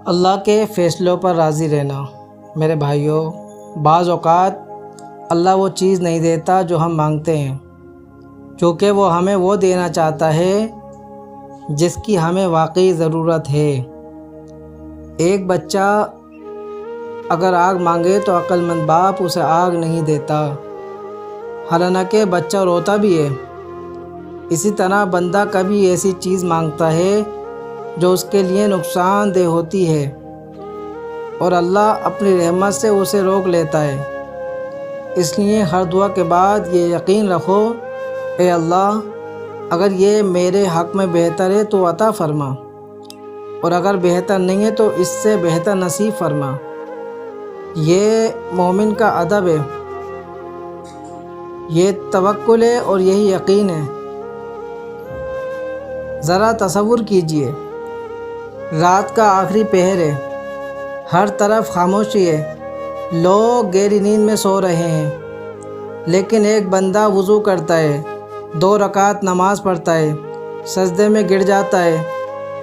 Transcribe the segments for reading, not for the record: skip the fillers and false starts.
اللہ کے فیصلوں پر راضی رہنا۔ میرے بھائیوں، بعض اوقات اللہ وہ چیز نہیں دیتا جو ہم مانگتے ہیں، چونکہ وہ ہمیں وہ دینا چاہتا ہے جس کی ہمیں واقعی ضرورت ہے۔ ایک بچہ اگر آگ مانگے تو عقل مند باپ اسے آگ نہیں دیتا، حالانکہ بچہ روتا بھی ہے۔ اسی طرح بندہ کبھی ایسی چیز مانگتا ہے جو اس کے لیے نقصان دہ ہوتی ہے، اور اللہ اپنی رحمت سے اسے روک لیتا ہے۔ اس لیے ہر دعا کے بعد یہ یقین رکھو، اے اللہ، اگر یہ میرے حق میں بہتر ہے تو عطا فرما، اور اگر بہتر نہیں ہے تو اس سے بہتر نصیب فرما۔ یہ مومن کا ادب ہے، یہ توکل ہے اور یہی یقین ہے۔ ذرا تصور کیجئے، رات کا آخری پہر ہے، ہر طرف خاموشی ہے، لوگ گہری نیند میں سو رہے ہیں، لیکن ایک بندہ وضو کرتا ہے، 2 رکعت نماز پڑھتا ہے، سجدے میں گر جاتا ہے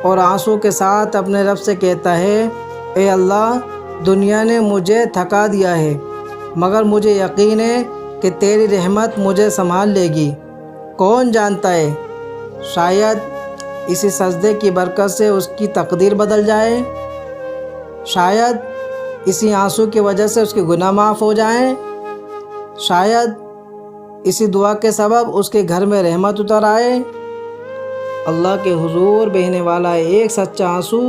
اور آنسو کے ساتھ اپنے رب سے کہتا ہے، اے اللہ، دنیا نے مجھے تھکا دیا ہے، مگر مجھے یقین ہے کہ تیری رحمت مجھے سنبھال لے گی۔ کون جانتا ہے، شاید اسی سجدے کی برکت سے اس کی تقدیر بدل جائے، شاید اسی آنسو کی وجہ سے اس کے گناہ معاف ہو جائیں، شاید اسی دعا کے سبب اس کے گھر میں رحمت اتر آئے۔ اللہ کے حضور بہنے والا ایک سچا آنسو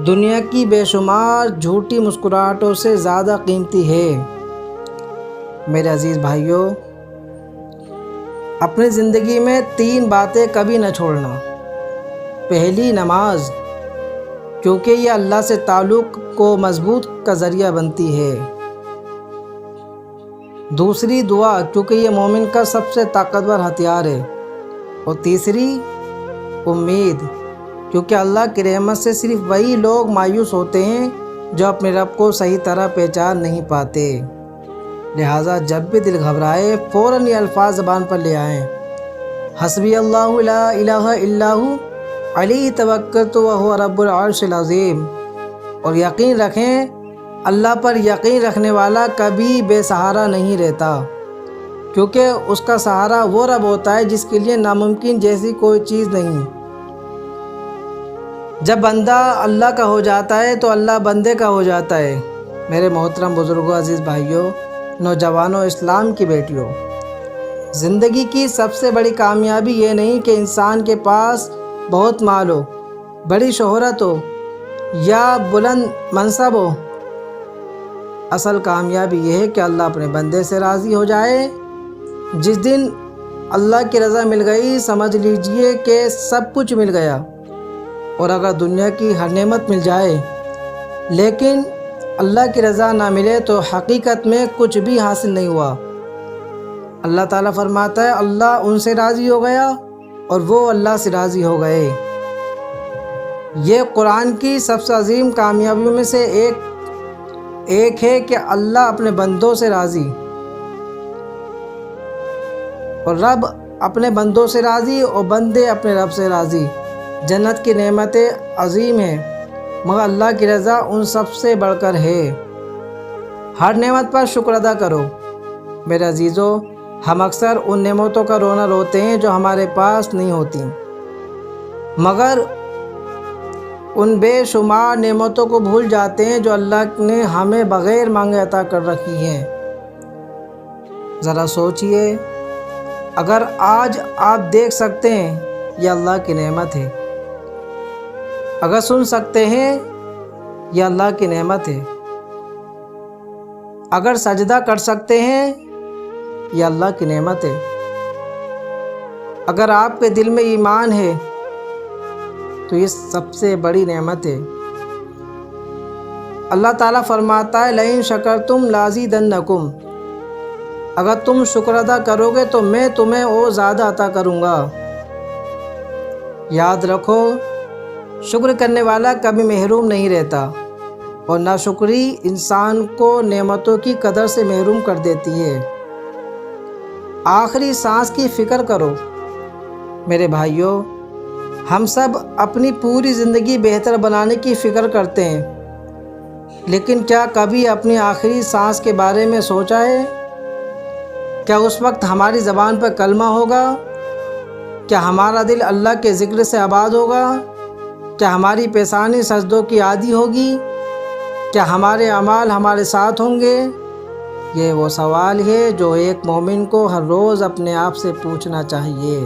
دنیا کی بے شمار جھوٹی مسکراہٹوں سے زیادہ قیمتی ہے۔ میرے عزیز بھائیوں، اپنی زندگی میں 3 باتیں کبھی نہ چھوڑنا۔ پہلی، نماز، کیونکہ یہ اللہ سے تعلق کو مضبوط کا ذریعہ بنتی ہے۔ دوسری، دعا، کیونکہ یہ مومن کا سب سے طاقتور ہتھیار ہے۔ اور تیسری، امید، کیونکہ اللہ کی رحمت سے صرف وہی لوگ مایوس ہوتے ہیں جو اپنے رب کو صحیح طرح پہچان نہیں پاتے۔ لہٰذا جب بھی دل گھبرائے فوراً یہ الفاظ زبان پر لے آئیں، حسبی اللہ لا الہ الا ہو علیہ توکلت وہو رب العرش العظیم، اور یقین رکھیں اللہ پر یقین رکھنے والا کبھی بے سہارا نہیں رہتا، کیونکہ اس کا سہارا وہ رب ہوتا ہے جس کے لیے ناممکن جیسی کوئی چیز نہیں۔ جب بندہ اللہ کا ہو جاتا ہے تو اللہ بندے کا ہو جاتا ہے۔ میرے محترم بزرگوں، عزیز بھائیوں، نوجوانوں، اسلام کی بیٹیوں، زندگی کی سب سے بڑی کامیابی یہ نہیں کہ انسان کے پاس بہت مال ہو، بڑی شہرت ہو یا بلند منصب ہو۔ اصل کامیابی یہ ہے کہ اللہ اپنے بندے سے راضی ہو جائے۔ جس دن اللہ کی رضا مل گئی، سمجھ لیجئے کہ سب کچھ مل گیا۔ اور اگر دنیا کی ہر نعمت مل جائے لیکن اللہ کی رضا نہ ملے تو حقیقت میں کچھ بھی حاصل نہیں ہوا۔ اللہ تعالیٰ فرماتا ہے، اللہ ان سے راضی ہو گیا اور وہ اللہ سے راضی ہو گئے۔ یہ قرآن کی سب سے عظیم کامیابیوں میں سے ایک ہے کہ اللہ اپنے بندوں سے راضی، اور رب اپنے بندوں سے راضی اور بندے اپنے رب سے راضی۔ جنت کی نعمتیں عظیم ہیں، مگر اللہ کی رضا ان سب سے بڑھ کر ہے۔ ہر نعمت پر شکر ادا کرو۔ میرے عزیزوں، ہم اکثر ان نعمتوں کا رونا روتے ہیں جو ہمارے پاس نہیں ہوتی، مگر ان بے شمار نعمتوں کو بھول جاتے ہیں جو اللہ نے ہمیں بغیر مانگے عطا کر رکھی ہیں۔ ذرا سوچئے، اگر آج آپ دیکھ سکتے ہیں یہ اللہ کی نعمت ہے، اگر سن سکتے ہیں یہ اللہ کی نعمت ہے، اگر سجدہ کر سکتے ہیں یہ اللہ کی نعمت ہے، اگر آپ کے دل میں ایمان ہے تو یہ سب سے بڑی نعمت ہے۔ اللہ تعالیٰ فرماتا ہے، لئن شکرتم لازیدنکم، اگر تم شکر ادا کرو گے تو میں تمہیں اور زیادہ عطا کروں گا۔ یاد رکھو، شکر کرنے والا کبھی محروم نہیں رہتا، اور ناشکری انسان کو نعمتوں کی قدر سے محروم کر دیتی ہے۔ آخری سانس کی فکر کرو۔ میرے بھائیوں، ہم سب اپنی پوری زندگی بہتر بنانے کی فکر کرتے ہیں، لیکن کیا کبھی اپنی آخری سانس کے بارے میں سوچا ہے؟ کیا اس وقت ہماری زبان پر کلمہ ہوگا؟ کیا ہمارا دل اللہ کے ذکر سے آباد ہوگا؟ کیا ہماری پیشانی سجدوں کی عادی ہوگی؟ کیا ہمارے اعمال ہمارے ساتھ ہوں گے؟ یہ وہ سوال ہے جو ایک مومن کو ہر روز اپنے آپ سے پوچھنا چاہیے،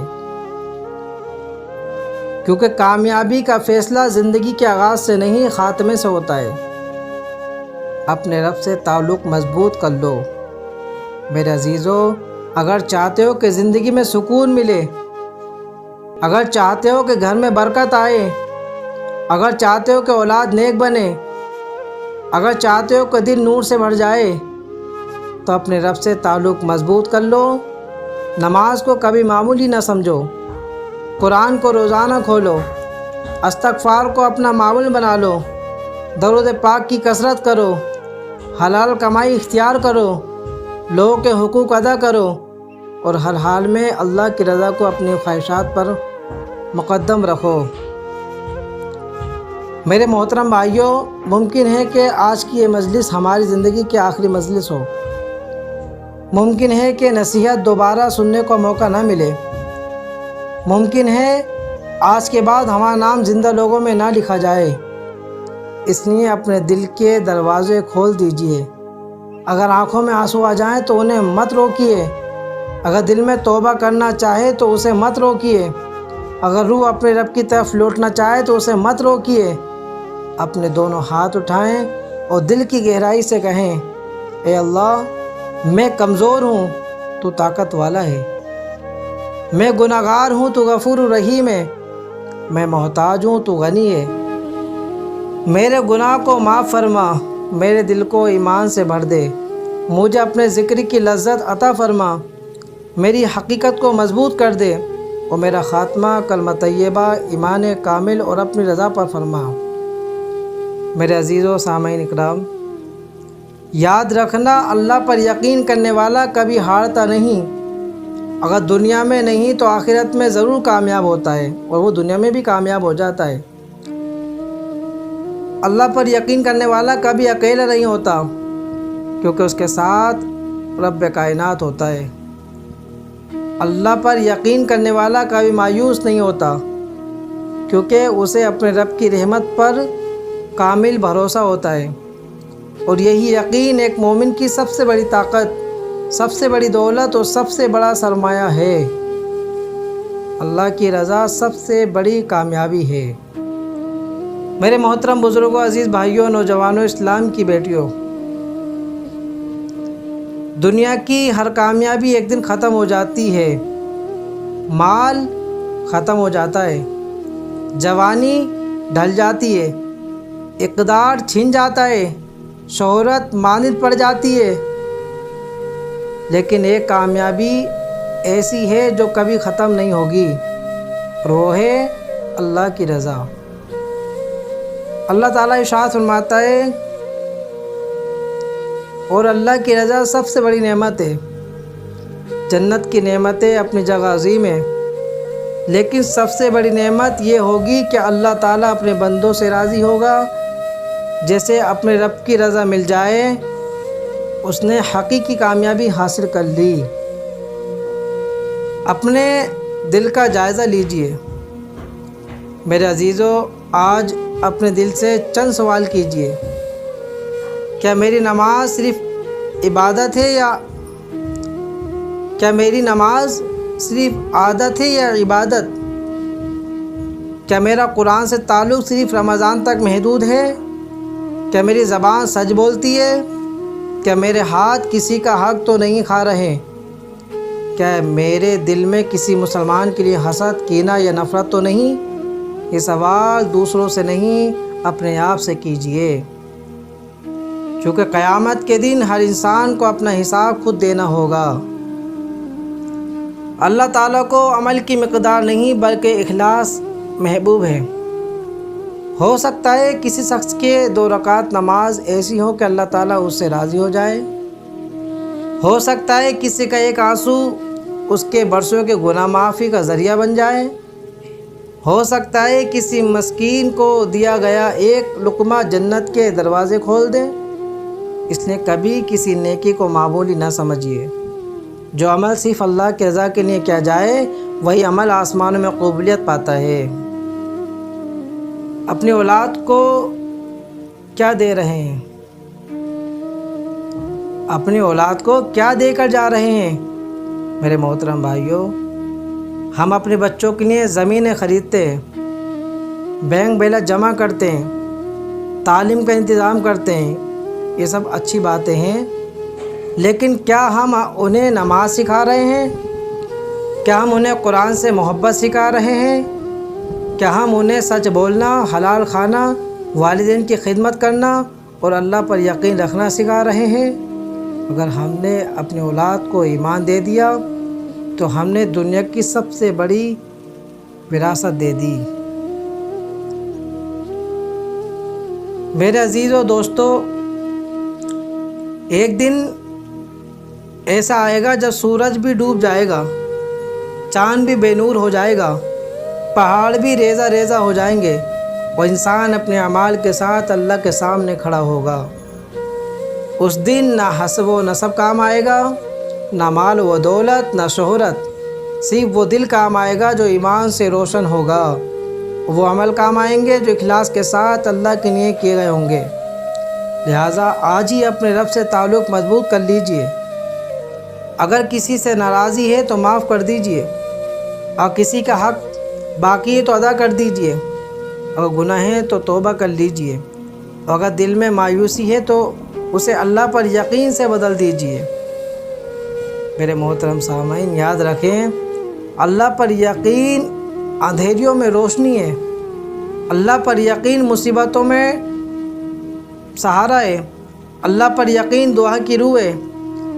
کیونکہ کامیابی کا فیصلہ زندگی کے آغاز سے نہیں، خاتمے سے ہوتا ہے۔ اپنے رب سے تعلق مضبوط کر لو۔ میرے عزیزو، اگر چاہتے ہو کہ زندگی میں سکون ملے، اگر چاہتے ہو کہ گھر میں برکت آئے، اگر چاہتے ہو کہ اولاد نیک بنے، اگر چاہتے ہو کہ دل نور سے بھر جائے، تو اپنے رب سے تعلق مضبوط کر لو۔ نماز کو کبھی معمولی نہ سمجھو، قرآن کو روزانہ کھولو، استغفار کو اپنا معمول بنا لو، درود پاک کی کثرت کرو، حلال کمائی اختیار کرو، لوگوں کے حقوق ادا کرو، اور ہر حال میں اللہ کی رضا کو اپنی خواہشات پر مقدم رکھو۔ میرے محترم بھائیوں، ممکن ہے کہ آج کی یہ مجلس ہماری زندگی کی آخری مجلس ہو۔ ممکن ہے کہ نصیحت دوبارہ سننے کا موقع نہ ملے۔ ممکن ہے آج کے بعد ہمارا نام زندہ لوگوں میں نہ لکھا جائے۔ اس لیے اپنے دل کے دروازے کھول دیجئے۔ اگر آنکھوں میں آنسو آ جائیں تو انہیں مت روکیے۔ اگر دل میں توبہ کرنا چاہے تو اسے مت روکیے۔ اگر روح اپنے رب کی طرف لوٹنا چاہے تو اسے مت روکیے۔ اپنے دونوں ہاتھ اٹھائیں اور دل کی گہرائی سے کہیں، اے اللہ، میں کمزور ہوں، تو طاقت والا ہے۔ میں گناہ گار ہوں، تو غفور رحیم ہے۔ میں محتاج ہوں، تو غنی ہے۔ میرے گناہ کو معاف فرما، میرے دل کو ایمان سے بھر دے، مجھے اپنے ذکر کی لذت عطا فرما، میری حقیقت کو مضبوط کر دے، اور میرا خاتمہ کلمہ طیبہ، ایمان کامل اور اپنی رضا پر فرما۔ میرے عزیز و سامعین اکرام، یاد رکھنا، اللہ پر یقین کرنے والا کبھی ہارتا نہیں۔ اگر دنیا میں نہیں تو آخرت میں ضرور کامیاب ہوتا ہے، اور وہ دنیا میں بھی کامیاب ہو جاتا ہے۔ اللہ پر یقین کرنے والا کبھی اکیلا نہیں ہوتا، کیونکہ اس کے ساتھ رب کائنات ہوتا ہے۔ اللہ پر یقین کرنے والا کبھی مایوس نہیں ہوتا، کیونکہ اسے اپنے رب کی رحمت پر کامل بھروسہ ہوتا ہے۔ اور یہی یقین ایک مومن کی سب سے بڑی طاقت، سب سے بڑی دولت اور سب سے بڑا سرمایہ ہے۔ اللہ کی رضا سب سے بڑی کامیابی ہے۔ میرے محترم بزرگوں، عزیز بھائیوں، نوجوانوں، اسلام کی بیٹیوں، دنیا کی ہر کامیابی ایک دن ختم ہو جاتی ہے۔ مال ختم ہو جاتا ہے، جوانی ڈھل جاتی ہے، اقتدار چھن جاتا ہے، شہرت ماند پڑ جاتی ہے، لیکن ایک کامیابی ایسی ہے جو کبھی ختم نہیں ہوگی، اور وہ ہے اللہ کی رضا۔ اللہ تعالیٰ ارشاد فرماتا ہے، اور اللہ کی رضا سب سے بڑی نعمت ہے۔ جنت کی نعمتیں اپنی جگہ عظیم ہیں، لیکن سب سے بڑی نعمت یہ ہوگی کہ اللہ تعالیٰ اپنے بندوں سے راضی ہوگا۔ جیسے اپنے رب کی رضا مل جائے، اس نے حقیقی کامیابی حاصل کر لی۔ اپنے دل کا جائزہ لیجئے۔ میرے عزیزو، آج اپنے دل سے چند سوال کیجئے۔ کیا میری نماز صرف عبادت ہے کیا میری نماز صرف عادت ہے یا عبادت؟ کیا میرا قرآن سے تعلق صرف رمضان تک محدود ہے؟ کیا میری زبان سچ بولتی ہے؟ کیا میرے ہاتھ کسی کا حق تو نہیں کھا رہے؟ کیا میرے دل میں کسی مسلمان کے لیے حسد، کینہ یا نفرت تو نہیں؟ یہ سوال دوسروں سے نہیں، اپنے آپ سے کیجئے، کیونکہ قیامت کے دن ہر انسان کو اپنا حساب خود دینا ہوگا۔ اللہ تعالیٰ کو عمل کی مقدار نہیں بلکہ اخلاص محبوب ہے۔ ہو سکتا ہے کسی شخص کے 2 رکعت نماز ایسی ہو کہ اللہ تعالیٰ اس سے راضی ہو جائے۔ ہو سکتا ہے کسی کا ایک آنسو اس کے برسوں کے گناہ معافی کا ذریعہ بن جائے۔ ہو سکتا ہے کسی مسکین کو دیا گیا ایک لقمہ جنت کے دروازے کھول دے۔ اس لیے کبھی کسی نیکی کو معمولی نہ سمجھیے۔ جو عمل صرف اللہ کی رضا کے لیے کیا جائے وہی عمل آسمانوں میں قبولیت پاتا ہے۔ اپنی اولاد کو کیا دے رہے ہیں؟ اپنی اولاد کو کیا دے کر جا رہے ہیں؟ میرے محترم بھائیوں، ہم اپنے بچوں کے لیے زمینیں خریدتے ہیں، بینک بیلنس جمع کرتے ہیں، تعلیم کا انتظام کرتے ہیں، یہ سب اچھی باتیں ہیں، لیکن کیا ہم انہیں نماز سکھا رہے ہیں؟ کیا ہم انہیں قرآن سے محبت سکھا رہے ہیں؟ کیا ہم انہیں سچ بولنا، حلال کھانا، والدین کی خدمت کرنا اور اللہ پر یقین رکھنا سکھا رہے ہیں؟ اگر ہم نے اپنی اولاد کو ایمان دے دیا تو ہم نے دنیا کی سب سے بڑی وراثت دے دی۔ میرے عزیزو دوستو، ایک دن ایسا آئے گا جب سورج بھی ڈوب جائے گا، چاند بھی بے نور ہو جائے گا، پہاڑ بھی ریزہ ریزہ ہو جائیں گے اور انسان اپنے اعمال کے ساتھ اللہ کے سامنے کھڑا ہوگا۔ اس دن نہ حسب و نسب کام آئے گا، نہ مال و دولت، نہ شہرت، صرف وہ دل کام آئے گا جو ایمان سے روشن ہوگا۔ وہ عمل کام آئیں گے جو اخلاص کے ساتھ اللہ کے لیے کیے گئے ہوں گے۔ لہٰذا آج ہی اپنے رب سے تعلق مضبوط کر لیجئے۔ اگر کسی سے ناراضی ہے تو معاف کر دیجئے، اور کسی کا حق باقی ہے تو ادا کر دیجئے، اگر گناہ ہے تو توبہ کر لیجئے، اور اگر دل میں مایوسی ہے تو اسے اللہ پر یقین سے بدل دیجئے۔ میرے محترم سامعین، یاد رکھیں، اللہ پر یقین اندھیریوں میں روشنی ہے، اللہ پر یقین مصیبتوں میں سہارا ہے، اللہ پر یقین دعا کی روح ہے،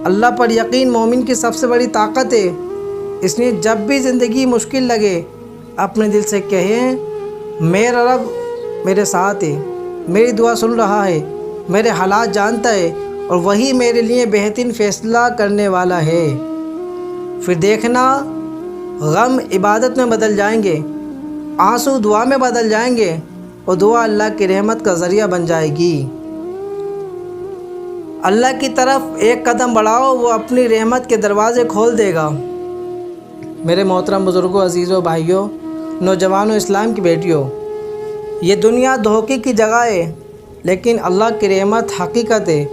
اللہ پر یقین مومن کی سب سے بڑی طاقت ہے۔ اس لیے جب بھی زندگی مشکل لگے اپنے دل سے کہیں، میرا رب میرے ساتھ ہے، میری دعا سن رہا ہے، میرے حالات جانتا ہے اور وہی میرے لیے بہترین فیصلہ کرنے والا ہے۔ پھر دیکھنا، غم عبادت میں بدل جائیں گے، آنسو دعا میں بدل جائیں گے اور دعا اللہ کی رحمت کا ذریعہ بن جائے گی۔ اللہ کی طرف ایک قدم بڑھاؤ، وہ اپنی رحمت کے دروازے کھول دے گا۔ میرے محترم بزرگوں، عزیزوں، بھائیوں، نوجوانوں، اسلام کی بیٹیوں، یہ دنیا دھوکے کی جگہ ہے لیکن اللہ کی رحمت حقیقت ہے۔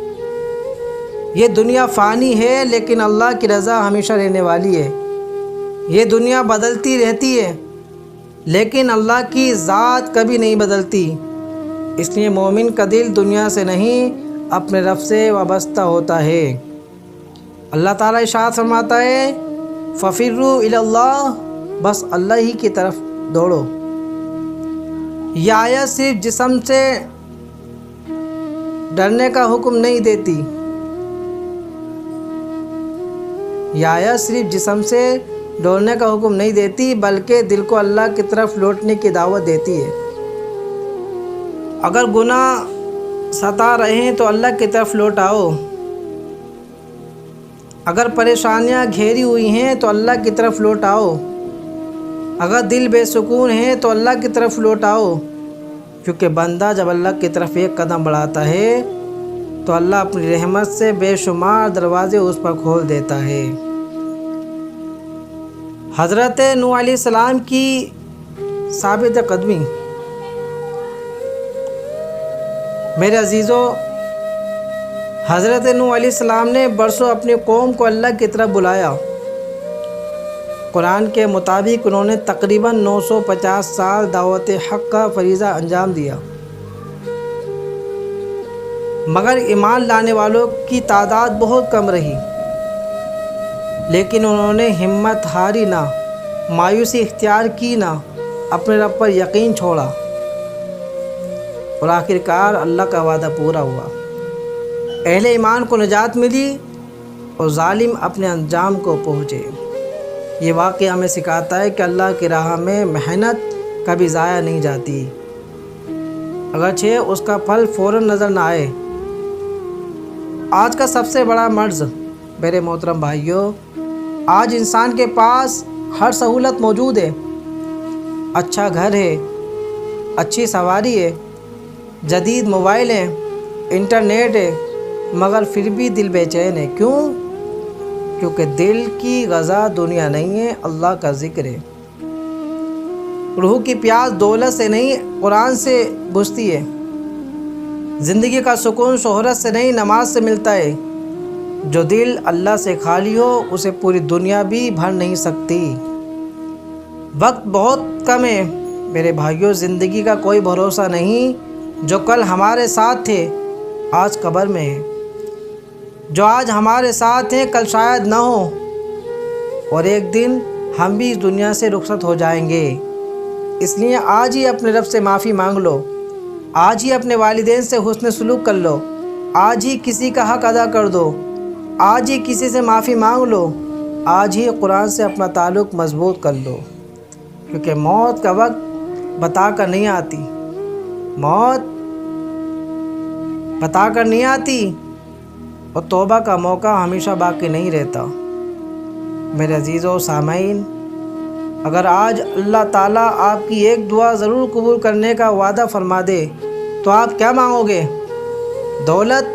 یہ دنیا فانی ہے لیکن اللہ کی رضا ہمیشہ رہنے والی ہے۔ یہ دنیا بدلتی رہتی ہے لیکن اللہ کی ذات کبھی نہیں بدلتی۔ اس لیے مومن کا دل دنیا سے نہیں اپنے رب سے وابستہ ہوتا ہے۔ اللہ تعالیٰ ارشاد فرماتا ہے، فَفِرُّوا إِلَى اللَّهِ، بس اللہ ہی کی طرف دوڑو۔ یہ آیت صرف جسم سے ڈرنے کا حکم نہیں دیتی، یہ آیت صرف جسم سے ڈرنے کا حکم نہیں دیتی بلکہ دل کو اللہ کی طرف لوٹنے کی دعوت دیتی ہے۔ اگر گناہ ستا رہے ہیں تو اللہ کی طرف لوٹ آؤ، اگر پریشانیاں گھیری ہوئی ہیں تو اللہ کی طرف لوٹ آؤ، اگر دل بے سکون ہے تو اللہ کی طرف لوٹ آؤ، کیونکہ بندہ جب اللہ کی طرف ایک قدم بڑھاتا ہے تو اللہ اپنی رحمت سے بے شمار دروازے اس پر کھول دیتا ہے۔ حضرت نوح علیہ السلام کی ثابت قدمی۔ میرے عزیزوں، حضرت نوح علیہ السلام نے برسوں اپنی قوم کو اللہ کی طرف بلایا۔ قرآن کے مطابق انہوں نے تقریباً 950 سال دعوت حق کا فریضہ انجام دیا، مگر ایمان لانے والوں کی تعداد بہت کم رہی۔ لیکن انہوں نے ہمت ہاری نہ، مایوسی اختیار کی نہ، اپنے رب پر یقین چھوڑا، اور آخرکار اللہ کا وعدہ پورا ہوا۔ اہل ایمان کو نجات ملی اور ظالم اپنے انجام کو پہنچے۔ یہ واقعہ ہمیں سکھاتا ہے کہ اللہ کی راہ میں محنت کبھی ضائع نہیں جاتی، اگرچہ اس کا پھل فوراً نظر نہ آئے۔ آج کا سب سے بڑا مرض، میرے محترم بھائیوں، آج انسان کے پاس ہر سہولت موجود ہے، اچھا گھر ہے، اچھی سواری ہے، جدید موبائل ہے، انٹرنیٹ ہے، مگر پھر بھی دل بے چین ہے۔ کیوں؟ کیونکہ دل کی غذا دنیا نہیں ہے، اللہ کا ذکر ہے۔ روح کی پیاس دولت سے نہیں، قرآن سے بجھتی ہے۔ زندگی کا سکون شہرت سے نہیں، نماز سے ملتا ہے۔ جو دل اللہ سے خالی ہو اسے پوری دنیا بھی بھر نہیں سکتی۔ وقت بہت کم ہے میرے بھائیوں، زندگی کا کوئی بھروسہ نہیں۔ جو کل ہمارے ساتھ تھے آج قبر میں ہے، جو آج ہمارے ساتھ ہیں کل شاید نہ ہو، اور ایک دن ہم بھی اس دنیا سے رخصت ہو جائیں گے۔ اس لیے آج ہی اپنے رب سے معافی مانگ لو، آج ہی اپنے والدین سے حسن سلوک کر لو، آج ہی کسی کا حق ادا کر دو، آج ہی کسی سے معافی مانگ لو، آج ہی قرآن سے اپنا تعلق مضبوط کر لو، کیونکہ موت کا وقت بتا کر نہیں آتی، موت بتا کر نہیں آتی، اور توبہ کا موقع ہمیشہ باقی نہیں رہتا۔ میرے عزیزو سامعین، اگر آج اللہ تعالیٰ آپ کی ایک دعا ضرور قبول کرنے کا وعدہ فرما دے تو آپ کیا مانگو گے؟ دولت،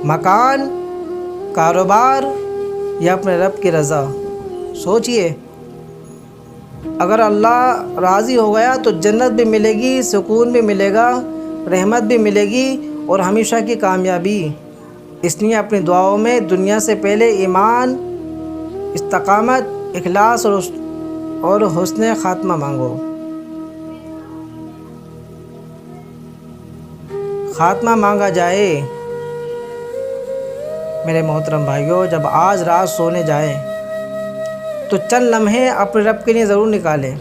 مکان، کاروبار یا اپنے رب کی رضا؟ سوچئے، اگر اللہ راضی ہو گیا تو جنت بھی ملے گی، سکون بھی ملے گا، رحمت بھی ملے گی اور ہمیشہ کی کامیابی۔ اس لیے اپنی دعاؤں میں دنیا سے پہلے ایمان، استقامت، اخلاص اور حسن خاتمہ مانگو۔ خاتمہ مانگا جائے۔ میرے محترم بھائیوں، جب آج رات سونے جائیں تو چند لمحے اپنے رب کے لیے ضرور نکالیں۔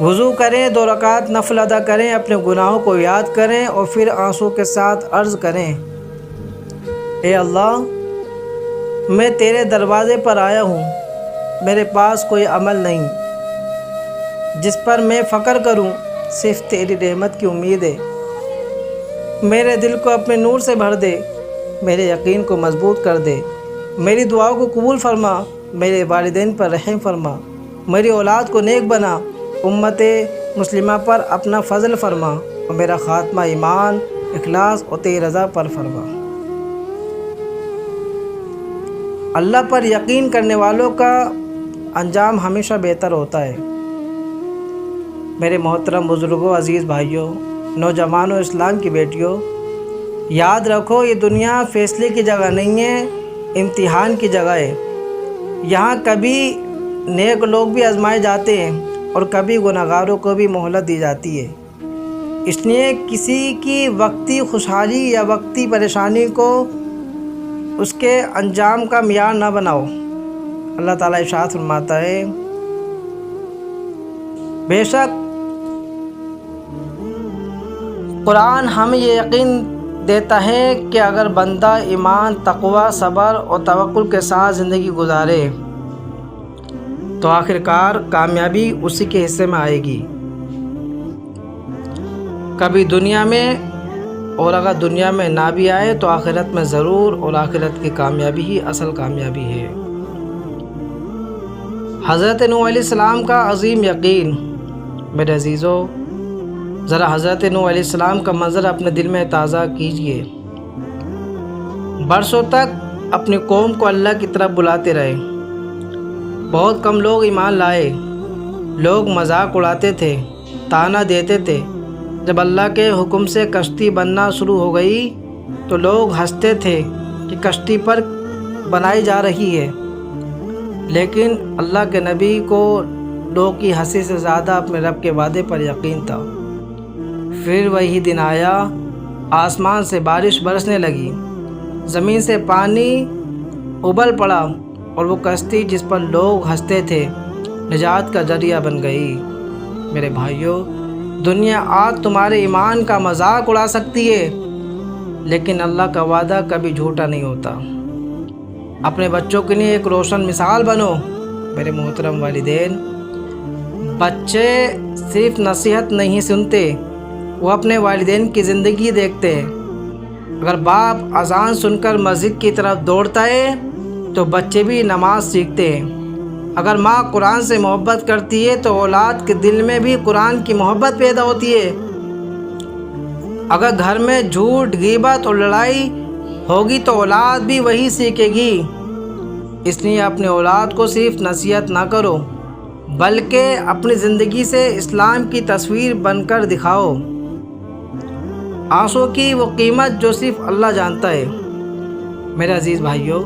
وضو کریں، 2 رکعت نفل ادا کریں، اپنے گناہوں کو یاد کریں اور پھر آنسوں کے ساتھ عرض کریں، اے اللہ، میں تیرے دروازے پر آیا ہوں، میرے پاس کوئی عمل نہیں جس پر میں فخر کروں، صرف تیری رحمت کی امید ہے۔ میرے دل کو اپنے نور سے بھر دے، میرے یقین کو مضبوط کر دے، میری دعاؤں کو قبول فرما، میرے والدین پر رحم فرما، میری اولاد کو نیک بنا، امت مسلمہ پر اپنا فضل فرما اور میرا خاتمہ ایمان، اخلاص اور تیری رضا پر فرما۔ اللہ پر یقین کرنے والوں کا انجام ہمیشہ بہتر ہوتا ہے۔ میرے محترم بزرگوں، عزیز بھائیوں، نوجوانوں، اسلام کی بیٹیوں، یاد رکھو یہ دنیا فیصلے کی جگہ نہیں ہے، امتحان کی جگہ ہے۔ یہاں کبھی نیک لوگ بھی آزمائے جاتے ہیں اور کبھی گنہگاروں کو بھی مہلت دی جاتی ہے۔ اس لیے کسی کی وقتی خوشحالی یا وقتی پریشانی کو اس کے انجام کا معیار نہ بناؤ۔ اللہ تعالیٰ ارشاد فرماتا ہے، بے شک قرآن ہمیں یہ یقین دیتا ہے کہ اگر بندہ ایمان، تقوی، صبر اور توکل کے ساتھ زندگی گزارے تو آخرکار کامیابی اسی کے حصے میں آئے گی، کبھی دنیا میں، اور اگر دنیا میں نہ بھی آئے تو آخرت میں ضرور، اور آخرت کی کامیابی ہی اصل کامیابی ہے۔ حضرت نوح علیہ السلام کا عظیم یقین۔ میرے عزیزو، ذرا حضرت نوح علیہ السلام کا منظر اپنے دل میں تازہ کیجئے۔ برسوں تک اپنی قوم کو اللہ کی طرف بلاتے رہے، بہت کم لوگ ایمان لائے، لوگ مذاق اڑاتے تھے، طعنہ دیتے تھے۔ جب اللہ کے حکم سے کشتی بننا شروع ہو گئی تو لوگ ہنستے تھے کہ کشتی پر بنائی جا رہی ہے، لیکن اللہ کے نبی کو لوگ کی ہنسی سے زیادہ اپنے رب کے وعدے پر یقین تھا۔ پھر وہی دن آیا، آسمان سے بارش برسنے لگی، زمین سے پانی ابل پڑا اور وہ کشتی جس پر لوگ ہنستے تھے نجات کا ذریعہ بن گئی۔ میرے بھائیوں، دنیا آج تمہارے ایمان کا مذاق اڑا سکتی ہے، لیکن اللہ کا وعدہ کبھی جھوٹا نہیں ہوتا۔ اپنے بچوں کے لیے ایک روشن مثال بنو۔ میرے محترم والدین، بچے صرف نصیحت نہیں سنتے، وہ اپنے والدین کی زندگی دیکھتے ہیں۔ اگر باپ اذان سن کر مسجد کی طرف دوڑتا ہے تو بچے بھی نماز سیکھتے ہیں۔ اگر ماں قرآن سے محبت کرتی ہے تو اولاد کے دل میں بھی قرآن کی محبت پیدا ہوتی ہے۔ اگر گھر میں جھوٹ، غیبت اور لڑائی ہوگی تو اولاد بھی وہی سیکھے گی۔ اس لیے اپنے اولاد کو صرف نصیحت نہ کرو بلکہ اپنی زندگی سے اسلام کی تصویر بن کر دکھاؤ۔ آنسوں کی وہ قیمت جو صرف اللہ جانتا ہے۔ میرے عزیز بھائیوں،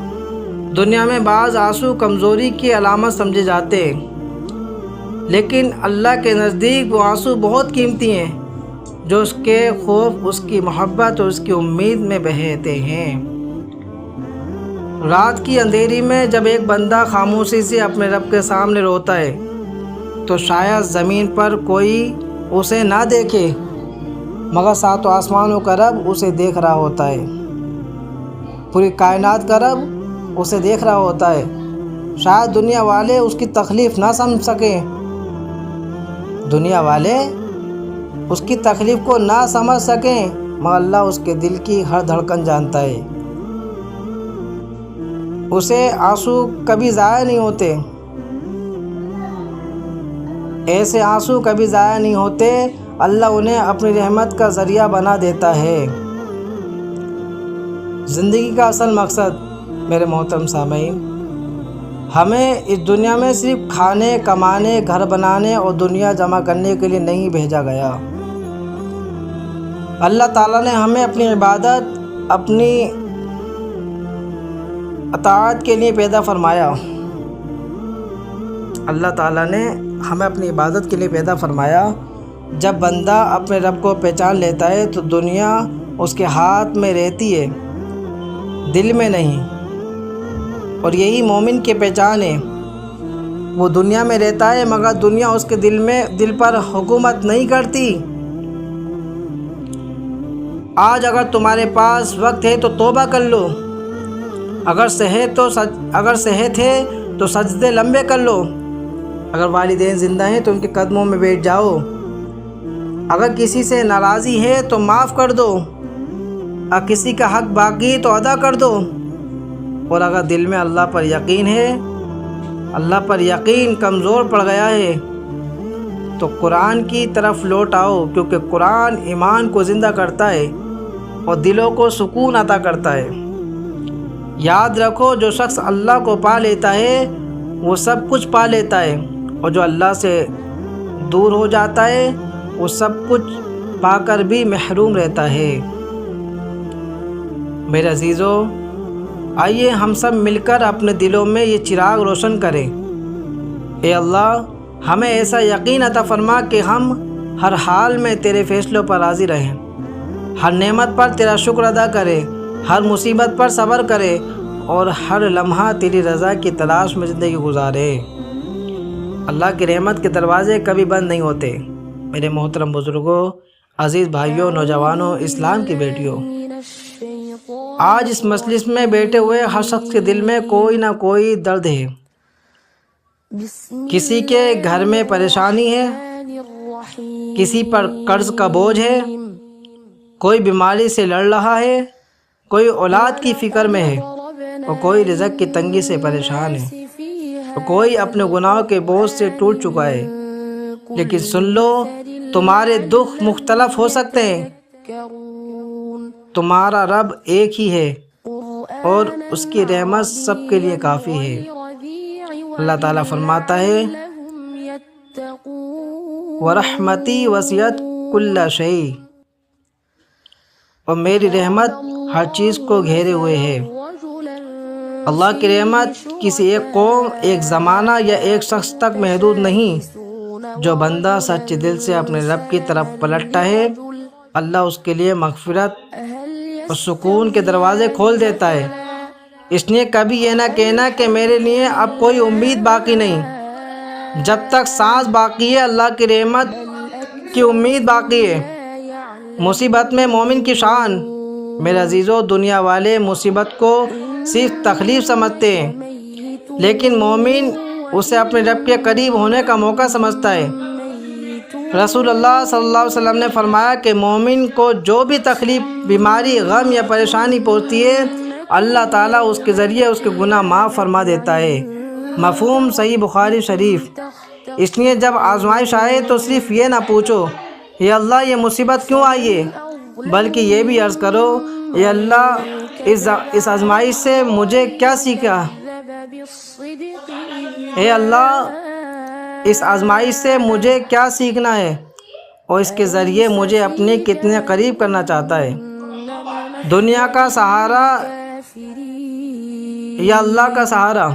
دنیا میں بعض آنسو کمزوری کی علامت سمجھے جاتے ہیں، لیکن اللہ کے نزدیک وہ آنسو بہت قیمتی ہیں جو اس کے خوف، اس کی محبت اور اس کی امید میں بہتے ہیں۔ رات کی اندھیری میں جب ایک بندہ خاموشی سے اپنے رب کے سامنے روتا ہے تو شاید زمین پر کوئی اسے نہ دیکھے مگر ساتوں آسمانوں کا رب اسے دیکھ رہا ہوتا ہے، پوری کائنات کا رب اسے دیکھ رہا ہوتا ہے۔ شاید دنیا والے اس کی تکلیف نہ سمجھ سکیں، دنیا والے اس کی تکلیف کو نہ سمجھ سکیں، مگر اللہ اس کے دل کی ہر دھڑکن جانتا ہے۔ اسے آنسو کبھی ضائع نہیں ہوتے، ایسے آنسو کبھی ضائع نہیں ہوتے، اللہ انہیں اپنی رحمت کا ذریعہ بنا دیتا ہے۔ زندگی کا اصل مقصد میرے محترم سامعین، ہمیں اس دنیا میں صرف کھانے، کمانے، گھر بنانے اور دنیا جمع کرنے کے لیے نہیں بھیجا گیا۔ اللہ تعالیٰ نے ہمیں اپنی عبادت، اپنی اطاعت کے لیے پیدا فرمایا۔ اللہ تعالیٰ نے ہمیں اپنی عبادت کے لیے پیدا فرمایا۔ جب بندہ اپنے رب کو پہچان لیتا ہے تو دنیا اس کے ہاتھ میں رہتی ہے، دل میں نہیں، اور یہی مومن کی پہچان ہے۔ وہ دنیا میں رہتا ہے مگر دنیا اس کے دل پر حکومت نہیں کرتی۔ آج اگر تمہارے پاس وقت ہے تو توبہ کر لو، اگر صحت ہے تو سجدے لمبے کر لو، اگر والدین زندہ ہیں تو ان کے قدموں میں بیٹھ جاؤ، اگر کسی سے ناراضی ہے تو معاف کر دو، اگر کسی کا حق باقی ہے تو ادا کر دو، اور اگر دل میں اللہ پر یقین ہے، اللہ پر یقین کمزور پڑ گیا ہے تو قرآن کی طرف لوٹ آؤ، کیونکہ قرآن ایمان کو زندہ کرتا ہے اور دلوں کو سکون عطا کرتا ہے۔ یاد رکھو، جو شخص اللہ کو پا لیتا ہے وہ سب کچھ پا لیتا ہے، اور جو اللہ سے دور ہو جاتا ہے وہ سب کچھ پا کر بھی محروم رہتا ہے۔ میرے عزیزو، آئیے ہم سب مل کر اپنے دلوں میں یہ چراغ روشن کریں۔ اے اللہ، ہمیں ایسا یقین عطا فرما کہ ہم ہر حال میں تیرے فیصلوں پر راضی رہیں، ہر نعمت پر تیرا شکر ادا کریں، ہر مصیبت پر صبر کرے اور ہر لمحہ تیری رضا کی تلاش میں زندگی گزارے۔ اللہ کی رحمت کے دروازے کبھی بند نہیں ہوتے۔ میرے محترم بزرگوں، عزیز بھائیوں، نوجوانوں، اسلام کی بیٹیوں، آج اس مجلس میں بیٹھے ہوئے ہر شخص کے دل میں کوئی نہ کوئی درد ہے۔ کسی کے گھر میں پریشانی ہے، کسی پر قرض کا بوجھ ہے، کوئی بیماری سے لڑ رہا ہے، کوئی اولاد کی فکر میں ہے، اور کوئی رزق کی تنگی سے پریشان ہے، اور کوئی اپنے گناہوں کے بوجھ سے ٹوٹ چکا ہے۔ لیکن سن لو، تمہارے دکھ مختلف ہو سکتے ہیں، تمہارا رب ایک ہی ہے اور اس کی رحمت سب کے لیے کافی ہے۔ اللہ تعالیٰ فرماتا ہے، وَرَحْمَتِي وَسِعَتْ كُلَّ شَيْءٍ، اور میری رحمت ہر چیز کو گھیرے ہوئے ہے۔ اللہ کی رحمت کسی ایک قوم، ایک زمانہ یا ایک شخص تک محدود نہیں۔ جو بندہ سچے دل سے اپنے رب کی طرف پلٹتا ہے، اللہ اس کے لیے مغفرت اور سکون کے دروازے کھول دیتا ہے۔ اس لیے کبھی یہ نہ کہنا کہ میرے لیے اب کوئی امید باقی نہیں۔ جب تک سانس باقی ہے، اللہ کی رحمت کی امید باقی ہے۔ مصیبت میں مومن کی شان۔ میرے عزیزو، دنیا والے مصیبت کو صرف تکلیف سمجھتے ہیں، لیکن مومن اسے اپنے رب کے قریب ہونے کا موقع سمجھتا ہے۔ رسول اللہ صلی اللہ علیہ وسلم نے فرمایا کہ مومن کو جو بھی تکلیف، بیماری، غم یا پریشانی پہنچتی ہے، اللہ تعالیٰ اس کے ذریعے اس کے گناہ معاف فرما دیتا ہے۔ مفہوم صحیح بخاری شریف۔ اس لیے جب آزمائش آئے تو صرف یہ نہ پوچھو اے اللہ یہ مصیبت کیوں آئی ہے، بلکہ یہ بھی عرض کرو اے اللہ اس آزمائش سے مجھے کیا سیکھا، اے اللہ اس آزمائش سے مجھے کیا سیکھنا ہے اور اس کے ذریعے مجھے اپنے کتنے قریب کرنا چاہتا ہے۔ دنیا کا سہارا یا اللہ کا سہارا؟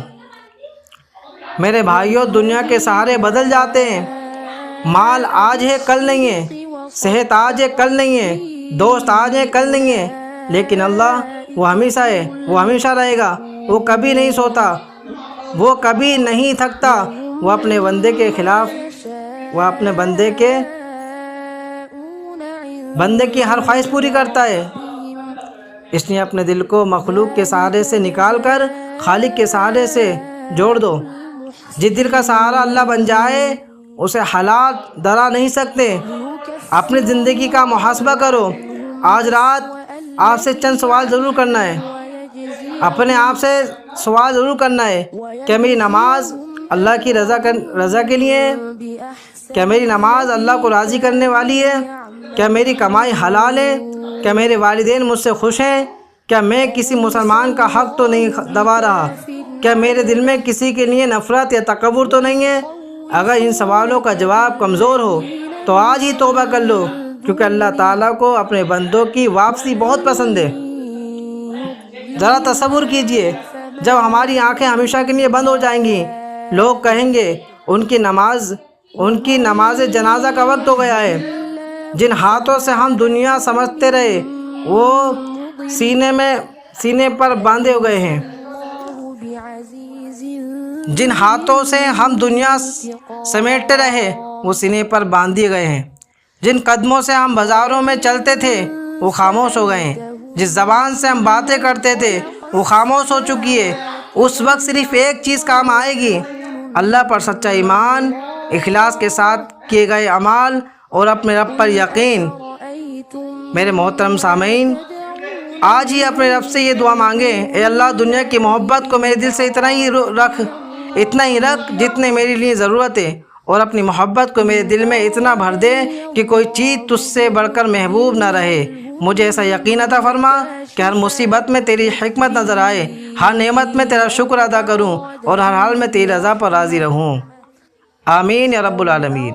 میرے بھائیوں، دنیا کے سہارے بدل جاتے ہیں۔ مال آج ہے کل نہیں ہے، صحت آج ہے کل نہیں ہے، دوست آج ہے کل نہیں ہے، لیکن اللہ وہ ہمیشہ ہے، وہ ہمیشہ رہے گا، وہ کبھی نہیں سوتا، وہ کبھی نہیں تھکتا، وہ اپنے بندے کے خلاف، وہ اپنے بندے کی ہر خواہش پوری کرتا ہے۔ اس لیے اپنے دل کو مخلوق کے سہارے سے نکال کر خالق کے سہارے سے جوڑ دو۔ جس دل کا سہارا اللہ بن جائے اسے حالات ڈرا نہیں سکتے۔ اپنی زندگی کا محاسبہ کرو۔ آج رات آپ سے چند سوال ضرور کرنا ہے، اپنے آپ سے سوال ضرور کرنا ہے، کیا میری نماز اللہ کی رضا کے لیے ہے؟ کیا میری نماز اللہ کو راضی کرنے والی ہے؟ کیا میری کمائی حلال ہے؟ کیا میرے والدین مجھ سے خوش ہیں؟ کیا میں کسی مسلمان کا حق تو نہیں دبا رہا؟ کیا میرے دل میں کسی کے لیے نفرت یا تکبر تو نہیں ہے؟ اگر ان سوالوں کا جواب کمزور ہو تو آج ہی توبہ کر لو، کیونکہ اللہ تعالیٰ کو اپنے بندوں کی واپسی بہت پسند ہے۔ ذرا تصور کیجئے، جب ہماری آنکھیں ہمیشہ کے لیے بند ہو جائیں گی، لوگ کہیں گے ان کی نماز جنازہ کا وقت ہو گیا ہے۔ جن ہاتھوں سے ہم دنیا سمجھتے رہے وہ سینے پر باندھے ہو گئے ہیں۔ جن ہاتھوں سے ہم دنیا سمیٹتے رہے وہ سینے پر باندھ دیے گئے ہیں۔ جن قدموں سے ہم بازاروں میں چلتے تھے وہ خاموش ہو گئے ہیں۔ جس زبان سے ہم باتیں کرتے تھے وہ خاموش ہو چکی ہے۔ اس وقت صرف ایک چیز کام آئے گی، اللہ پر سچا ایمان، اخلاص کے ساتھ کیے گئے اعمال اور اپنے رب پر یقین۔ میرے محترم سامعین، آج ہی اپنے رب سے یہ دعا مانگیں، اے اللہ دنیا کی محبت کو میرے دل سے اتنا ہی رکھ جتنے میرے لیے ضرورت ہے، اور اپنی محبت کو میرے دل میں اتنا بھر دے کہ کوئی چیز تجھ سے بڑھ کر محبوب نہ رہے۔ مجھے ایسا یقین عطا فرما کہ ہر مصیبت میں تیری حکمت نظر آئے، ہر نعمت میں تیرا شکر ادا کروں اور ہر حال میں تیری رضا پر راضی رہوں۔ آمین یا رب العالمین۔